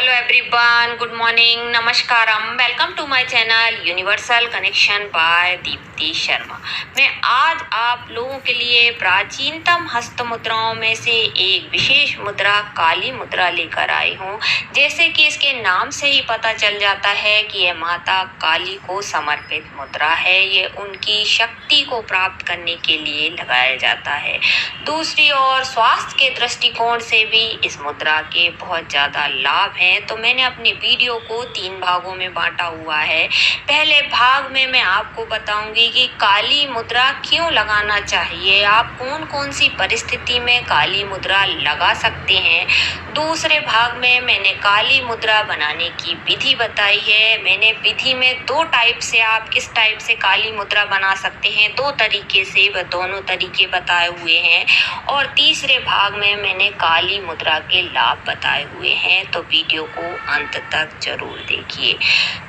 Hello everyone, good morning, नमस्कारम, welcome to my channel universal connection by Dipti Sharma. मैं आज आप लोगों के लिए प्राचीनतम हस्त मुद्राओं में से एक विशेष मुद्रा काली मुद्रा लेकर आई हूँ। जैसे कि इसके नाम से ही पता चल जाता है कि यह माता काली को समर्पित मुद्रा है। ये उनकी शक्ति को प्राप्त करने के लिए लगाया जाता है। दूसरी ओर स्वास्थ्य के दृष्टिकोण से भी इस मुद्रा के बहुत ज़्यादा लाभ हैं। तो मैंने अपने वीडियो को 3 भागों में बांटा हुआ है। पहले भाग में मैं आपको बताऊंगी कि काली मुद्रा क्यों लगाना चाहिए, आप कौन कौन सी परिस्थिति में काली मुद्रा लगा सकते हैं। दूसरे भाग में मैंने काली मुद्रा बनाने की विधि बताई है। मैंने विधि में 2 टाइप से आप किस टाइप से काली मुद्रा बना सकते हैं, 2 तरीके से, वह दोनों तरीके बताए हुए हैं। और तीसरे भाग में मैंने काली मुद्रा के लाभ बताए हुए हैं। तो वीडियो को अंत तक जरूर देखिए।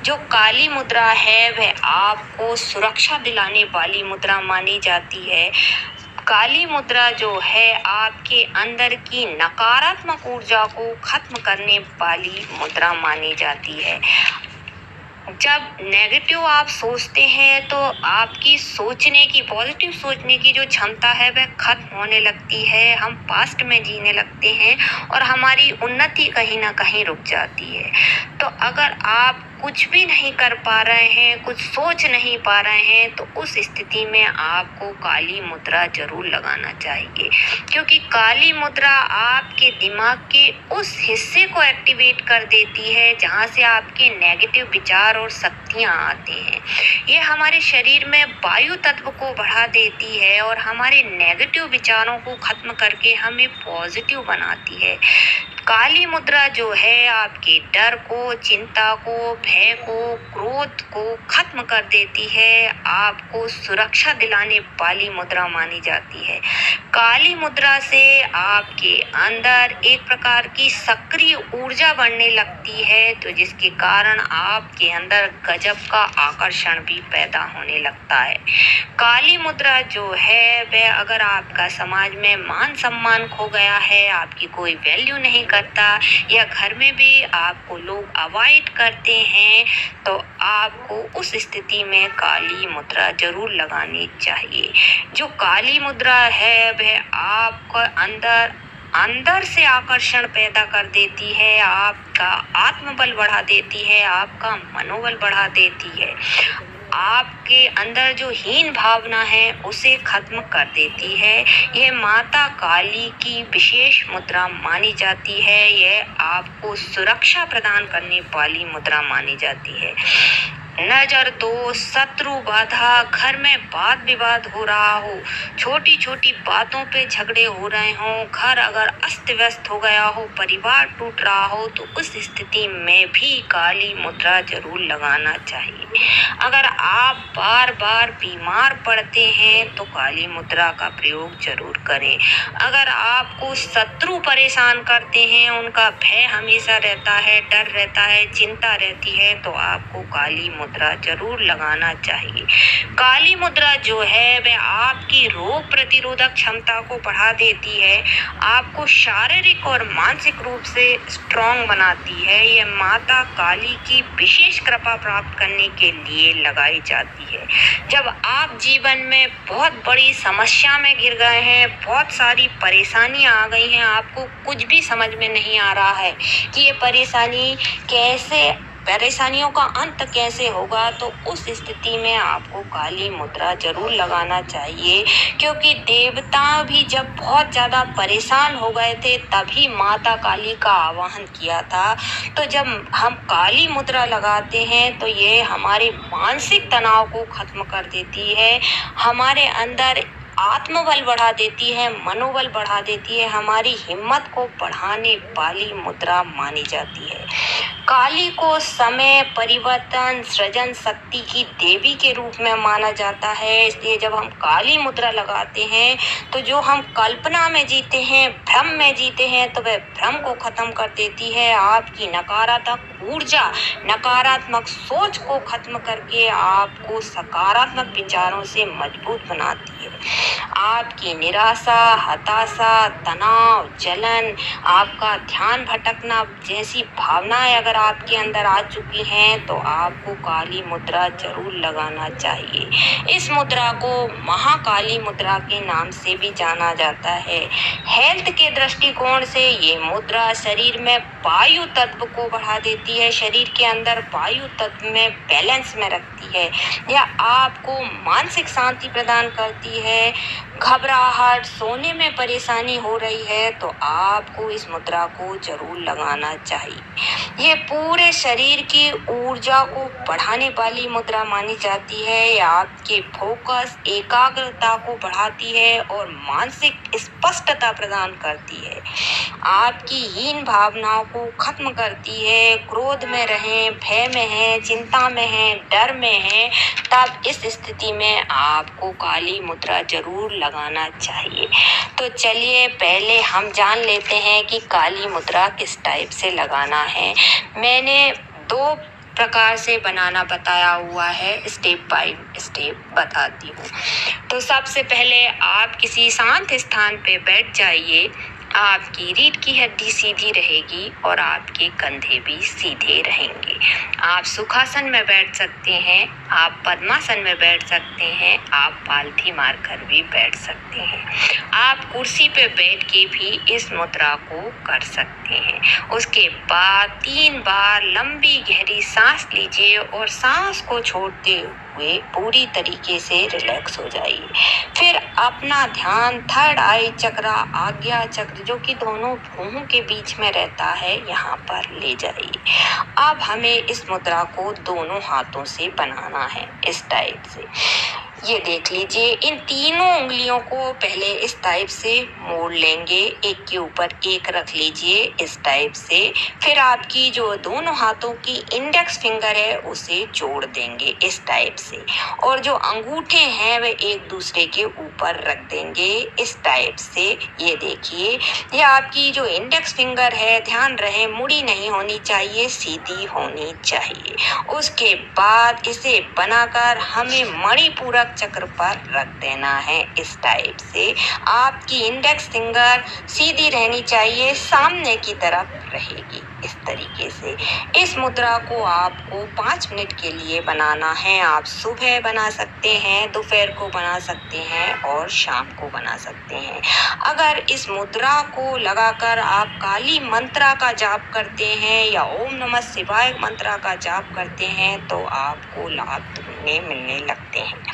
जो काली मुद्रा है वह आपको सुरक्षा दिलाने वाली मुद्रा मानी जाती है। काली मुद्रा जो है आपके अंदर की नकारात्मक ऊर्जा को खत्म करने वाली मुद्रा मानी जाती है। जब नेगेटिव आप सोचते हैं तो आपकी सोचने की, पॉजिटिव सोचने की जो क्षमता है वह खत्म होने लगती है। हम पास्ट में जीने लगते हैं और हमारी उन्नति कहीं ना कहीं रुक जाती है। तो अगर आप कुछ भी नहीं कर पा रहे हैं, कुछ सोच नहीं पा रहे हैं, तो उस स्थिति में आपको काली मुद्रा जरूर लगाना चाहिए। क्योंकि काली मुद्रा आपके दिमाग के उस हिस्से को एक्टिवेट कर देती है जहाँ से आपके नेगेटिव विचार और शक्तियाँ आती हैं। ये हमारे शरीर में वायु तत्व को बढ़ा देती है और हमारे नेगेटिव विचारों को खत्म करके हमें पॉजिटिव बनाती है। काली मुद्रा जो है आपके डर को, चिंता को, भय को, क्रोध को खत्म कर देती है। आपको सुरक्षा दिलाने वाली मुद्रा मानी जाती है। काली मुद्रा से आपके अंदर एक प्रकार की सक्रिय ऊर्जा बढ़ने लगती है, तो जिसके कारण आपके अंदर गजब का आकर्षण भी पैदा होने लगता है। काली मुद्रा जो है वह अगर आपका समाज में मान सम्मान खो गया है, आपकी कोई वैल्यू नहीं करता या घर में भी आपको लोग अवॉइड करते हैं, तो आपको उस स्थिति में काली मुद्रा जरूर लगानी चाहिए। जो काली मुद्रा है वह आपको अंदर से आकर्षण पैदा कर देती है, आपका आत्मबल बढ़ा देती है, आपका मनोबल बढ़ा देती है, आपके अंदर जो हीन भावना है उसे खत्म कर देती है। यह माता काली की विशेष मुद्रा मानी जाती है। यह आपको सुरक्षा प्रदान करने वाली मुद्रा मानी जाती है। नजर दोष, शत्रु बाधा, घर में वाद विवाद हो रहा हो, छोटी छोटी बातों पे झगड़े हो रहे हों, घर अगर अस्त व्यस्त हो गया हो, परिवार टूट रहा हो, तो उस स्थिति में भी काली मुद्रा जरूर लगाना चाहिए। अगर आप बार बार बीमार पड़ते हैं तो काली मुद्रा का प्रयोग जरूर करें। अगर आपको शत्रु परेशान करते हैं, उनका भय हमेशा रहता है, डर रहता है, चिंता रहती है, तो आपको काली मुद्रा जरूर लगाना चाहिए। काली मुद्रा जो है वह आपकी रोग प्रतिरोधक क्षमता को बढ़ा देती है, आपको शारीरिक और मानसिक रूप से स्ट्रॉन्ग बनाती है। यह माता काली की विशेष कृपा प्राप्त करने के लिए लगाई जाती है। जब आप जीवन में बहुत बड़ी समस्या में घिर गए हैं, बहुत सारी परेशानियां आ गई हैं, आपको कुछ भी समझ में नहीं आ रहा है कि ये परेशानियों का अंत कैसे होगा, तो उस स्थिति में आपको काली मुद्रा जरूर लगाना चाहिए। क्योंकि देवता भी जब बहुत ज़्यादा परेशान हो गए थे तभी माता काली का आवाहन किया था। तो जब हम काली मुद्रा लगाते हैं तो ये हमारे मानसिक तनाव को खत्म कर देती है, हमारे अंदर आत्मबल बढ़ा देती है, मनोबल बढ़ा देती है, हमारी हिम्मत को बढ़ाने वाली मुद्रा मानी जाती है। काली को समय, परिवर्तन, सृजन शक्ति की देवी के रूप में माना जाता है। इसलिए जब हम काली मुद्रा लगाते हैं तो जो हम कल्पना में जीते हैं, भ्रम में जीते हैं, तो वह भ्रम को खत्म कर देती है। आपकी नकारात्मक ऊर्जा, नकारात्मक सोच को खत्म करके आपको सकारात्मक विचारों से मजबूत बनाती है। आपकी निराशा, हताशा, तनाव, जलन, आपका ध्यान भटकना जैसी भावनाएं अगर आपके अंदर आ चुकी हैं तो आपको काली मुद्रा जरूर लगाना चाहिए। इस मुद्रा को महाकाली मुद्रा के नाम से भी जाना जाता है। हेल्थ के दृष्टिकोण से ये मुद्रा शरीर में वायु तत्व को बढ़ा देती है, शरीर के अंदर वायु तत्व में बैलेंस में रखती है। यह आपको मानसिक शांति प्रदान करती है। घबराहट, सोने में परेशानी हो रही है तो आपको इस मुद्रा को जरूर लगाना चाहिए। ये पूरे शरीर की ऊर्जा को बढ़ाने वाली मुद्रा मानी जाती है। ये आपके फोकस, एकाग्रता को बढ़ाती है और मानसिक स्पष्टता प्रदान करती है। आपकी हीन भावनाओं को खत्म करती है। क्रोध में रहें, भय में हैं, चिंता में हैं, डर में हैं, तब इस स्थिति में आपको काली मुद्रा जरूर लगाना चाहिए। तो चलिए पहले हम जान लेते हैं कि काली मुद्रा किस टाइप से लगाना है। मैंने 2 प्रकार से बनाना बताया हुआ है, स्टेप बाय स्टेप बताती हूँ। तो सबसे पहले आप किसी शांत स्थान पे बैठ जाइए। आपकी रीढ़ की हड्डी सीधी रहेगी और आपके कंधे भी सीधे रहेंगे। आप सुखासन में बैठ सकते हैं, आप पद्मासन में बैठ सकते हैं, आप पालथी मारकर भी बैठ सकते हैं। आप कुर्सी पे बैठ के भी इस मुद्रा को कर सकते हैं। उसके बाद 3 बार लंबी गहरी सांस लीजिए और सांस को छोड़ते हुए पूरी तरीके से रिलैक्स हो जाइए। फिर अपना ध्यान थर्ड आई चक्र, आज्ञा चक्र, जो कि दोनों भ्रूणों के बीच में रहता है, यहाँ पर ले जाइए। अब हमें इस मुद्रा को दोनों हाथों से बनाना है, इस टाइप से। ये देख लीजिए, इन तीनों उंगलियों को पहले इस टाइप से मोड़ लेंगे, एक के ऊपर एक रख लीजिए इस टाइप से। फिर आपकी जो दोनों हाथों की इंडेक्स फिंगर है उसे जोड़ देंगे इस टाइप से, और जो अंगूठे हैं वे एक दूसरे के ऊपर रख देंगे इस टाइप से। ये देखिए, ये आपकी जो इंडेक्स फिंगर है, ध्यान रहे मुड़ी नहीं होनी चाहिए, सीधी होनी चाहिए। उसके बाद इसे बनाकर हमें मणिपूरक चक्र पर रख देना है इस टाइप से। आपकी इंडेक्स फिंगर सीधी रहनी चाहिए, सामने की तरफ रहेगी इस तरीके से। इस मुद्रा को आपको 5 मिनट के लिए बनाना है। आप सुबह बना सकते हैं, दोपहर को बना सकते हैं और शाम को बना सकते हैं। अगर इस मुद्रा को लगाकर आप काली मंत्रा का जाप करते हैं या ओम नमः शिवाय मंत्रा का जाप करते हैं तो आपको लाभ दुगने मिलने लगते हैं।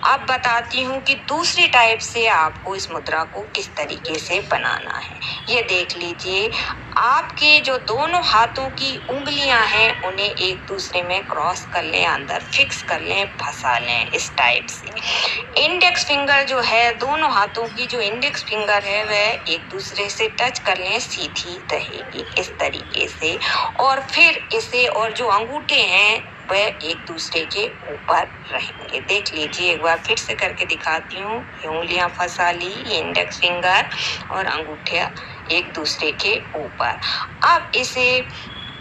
अब बताती हूँ कि दूसरी टाइप से आपको इस मुद्रा को किस तरीके से बनाना है। ये देख लीजिए, आपके जो दोनों हाथों की उंगलियां हैं उन्हें एक दूसरे में क्रॉस कर लें, अंदर फिक्स कर लें, फंसा लें इस टाइप से। इंडेक्स फिंगर जो है, दोनों हाथों की जो इंडेक्स फिंगर है वह एक दूसरे से टच कर लें, सीधी रहेगी इस तरीके से। और फिर इसे, और जो अंगूठे हैं वह एक दूसरे के ऊपर रहेंगे। देख लीजिए, एक बार फिर से करके दिखाती हूँ। उंगलियां फंसा ली, इंडेक्स फिंगर और अंगूठे एक दूसरे के ऊपर। अब इसे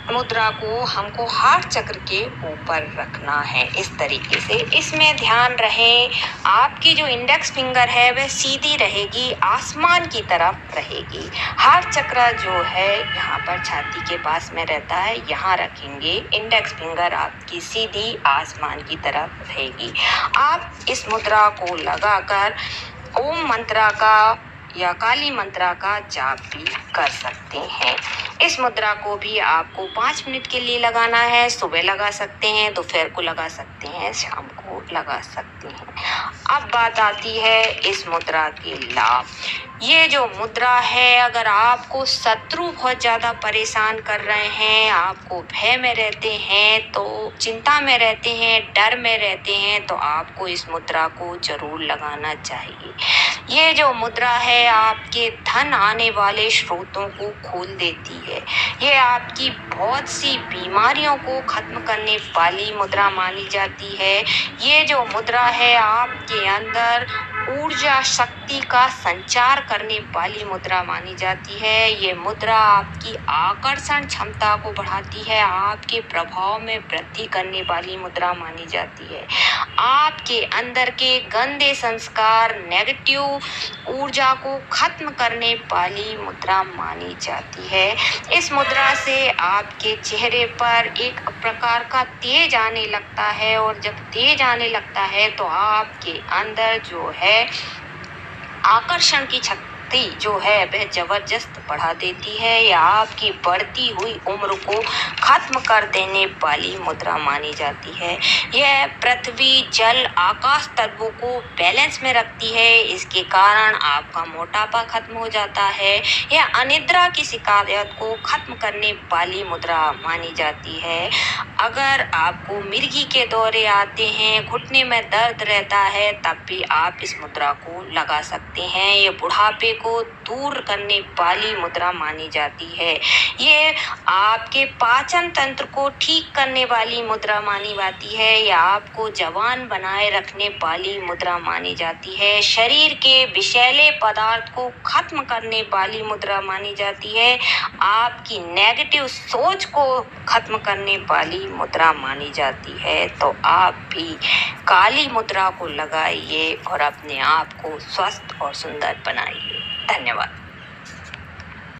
मुद्रा को हमको हार्ट चक्र के ऊपर रखना है इस तरीके से। इसमें ध्यान रहे आपकी जो इंडेक्स फिंगर है वह सीधी रहेगी, आसमान की तरफ रहेगी। हार्ट चक्र जो है यहाँ पर छाती के पास में रहता है, यहाँ रखेंगे। इंडेक्स फिंगर आपकी सीधी आसमान की तरफ रहेगी। आप इस मुद्रा को लगाकर ओम मंत्रा का या काली मंत्रा का जाप भी कर सकते हैं। इस मुद्रा को भी आपको 5 मिनट के लिए लगाना है। सुबह लगा सकते हैं, दोपहर को लगा सकते हैं, शाम को लगा सकते हैं। अब बात आती है इस मुद्रा के लाभ। ये जो मुद्रा है, अगर आपको शत्रु बहुत ज़्यादा परेशान कर रहे हैं, आपको भय में रहते हैं, तो चिंता में रहते हैं, डर में रहते हैं, तो आपको इस मुद्रा को जरूर लगाना चाहिए। ये जो मुद्रा है आपके धन आने वाले स्रोतों को खोल देती है। ये आपकी बहुत सी बीमारियों को खत्म करने वाली मुद्रा मानी जाती है। ये जो मुद्रा है आपके अंदर ऊर्जा शक्ति का संचार करने वाली मुद्रा मानी जाती है। ये मुद्रा आपकी आकर्षण क्षमता को बढ़ाती है, आपके प्रभाव में वृद्धि करने वाली मुद्रा मानी जाती है। आपके अंदर के गंदे संस्कार, नेगेटिव ऊर्जा को खत्म करने वाली मुद्रा मानी जाती है। इस मुद्रा से आपके चेहरे पर एक प्रकार का तेज आने लगता है, और जब तेज आने लगता है तो आपके अंदर जो है आकर्षण की शक्ति जो है वह जबरदस्त बढ़ा देती है। या आपकी बढ़ती हुई उम्र को खत्म कर देने वाली मुद्रा मानी जाती है। यह पृथ्वी, जल, आकाश तत्वों को बैलेंस में रखती है। इसके कारण आपका मोटापा खत्म हो जाता है। यह अनिद्रा की शिकायत को खत्म करने वाली मुद्रा मानी जाती है। अगर आपको मिर्गी के दौरे आते हैं, घुटने में दर्द रहता है, तब भी आप इस मुद्रा को लगा सकते हैं। ये बुढ़ापे को दूर करने वाली मुद्रा मानी जाती है। ये आपके पाचन तंत्र को ठीक करने वाली मुद्रा मानी जाती है। या आपको जवान बनाए रखने वाली मुद्रा मानी जाती है। शरीर के विषैले पदार्थ को खत्म करने वाली मुद्रा मानी जाती है। आपकी नेगेटिव सोच को खत्म करने वाली मुद्रा मानी जाती है। तो आप भी काली मुद्रा को लगाइए और अपने आप को स्वस्थ और सुंदर बनाइए। धन्यवाद।